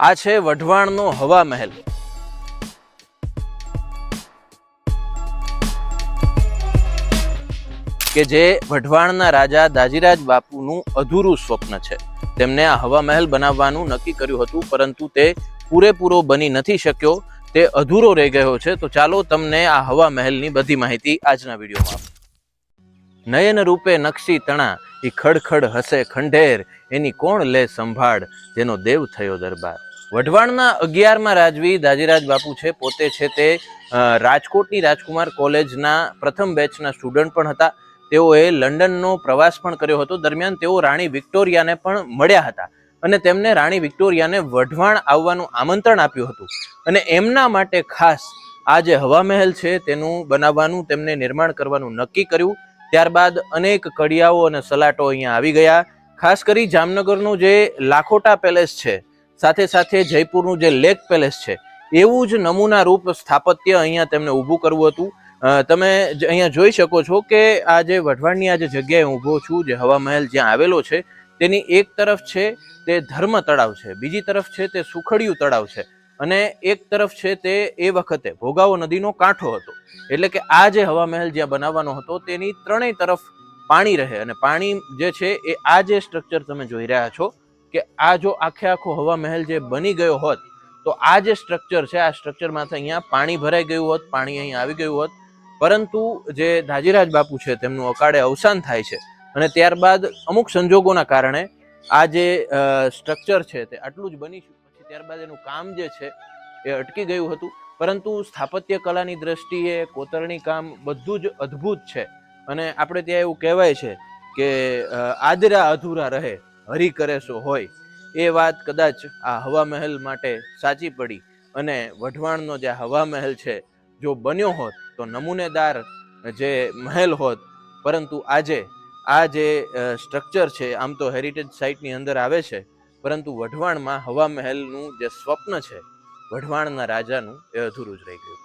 આ છે વઢવાણનો હવા મહેલ। કે જે વઢવાણના રાજા દાજીરાજ બાપુનું અધૂરું સ્વપ્ન છે। તેમને આ હવા મહેલ બનાવવાનું નક્કી કર્યું હતું, પરંતુ તે પૂરેપૂરો બની નથી શક્યો, તે અધૂરો રહી ગયો છે। તો ચાલો તમને આ હવા મહેલની બધી માહિતી આજના વિડીયોમાં આપું। નયન રૂપે નકશી તણા ઈ ખડખડ હસે ખંડેર, એની કોણ લે સંભાળ, જેનો દેવ થયો દરબાર। વઢવાણના 11મા રાજવી દાજીરાજ બાપુ છે, પોતે છે તે રાજકોટની રાજકુમાર કોલેજના પ્રથમ બેચના સ્ટુડન્ટ પણ હતા। તેઓએ લંડનનો પ્રવાસ પણ કર્યો હતો। દરમિયાન તેઓ રાણી વિક્ટોરિયાને પણ મળ્યા હતા અને તેમને રાણી વિક્ટોરિયાને વઢવાણ આવવાનું આમંત્રણ આપ્યું હતું અને એમના માટે ખાસ આ જે હવા મહેલ છે તેનું બનાવવાનું, તેમને નિર્માણ કરવાનું નક્કી કર્યું। ત્યારબાદ અનેક કડિયાઓ અને સલાટો અહીંયા આવી ગયા। ખાસ કરી જામનગરનું જે લાખોટા પેલેસ છે, સાથે સાથે જયપુરનું જે લેક પેલેસ છે, એવું જ નમૂના રૂપ સ્થાપત્ય અહીંયા તેમને ઊભું કરવું હતું। તમે અહીંયા જોઈ શકો છો કે આ જે વઢવાણની આ જે જગ્યાએ ઊભો છું, જે હવા મહેલ જ્યાં આવેલો છે, તેની એક તરફ છે તે ધર્મ તળાવ છે, બીજી તરફ છે તે સુખડિયું તળાવ છે અને એક તરફ છે તે એ વખતે ભોગાવો નદીનો કાંઠો હતો। એટલે કે આ જે હવા મહેલ જ્યાં બનાવવાનો હતો તેની ત્રણેય તરફ પાણી રહે અને પાણી જે છે એ આ જે સ્ટ્રક્ચર તમે જોઈ રહ્યા છો કે આ જો આખો હવા મહેલ જે બની ગયો હોત તો આ જે સ્ટ્રક્ચર છે, આ સ્ટ્રક્ચરમાંથી અહીંયા પાણી ભરાઈ ગયું હોત, પાણી અહીંયા આવી ગયું હોત। પરંતુ જે દાજીરાજ બાપુ છે તેમનું અકાળે અવસાન થાય છે અને ત્યારબાદ અમુક સંજોગોના કારણે આ જે સ્ટ્રક્ચર છે તે આટલું જ બની પછી ત્યારબાદ એનું કામ જે છે એ અટકી ગયું હતું। પરંતુ સ્થાપત્ય કલાની દ્રષ્ટિએ કોતરણી કામ બધું જ અદ્ભુત છે અને આપણે ત્યાં એવું કહેવાય છે કે આદરા અધૂરા રહે હરી કરે સો હોય। એ વાત કદાચ આ હવા મહેલ માટે સાચી પડી અને વઢવાણનો જે હવા મહેલ છે જો બન્યો હોત તો નમૂનેદાર જે મહેલ હોત, પરંતુ આજે આ જે સ્ટ્રક્ચર છે આમ તો હેરિટેજ સાઇટની અંદર આવે છે, પરંતુ વઢવાણમાં હવા મહેલનું જે સ્વપ્ન છે વઢવાણના રાજાનું એ અધૂરું જ રહી ગયું।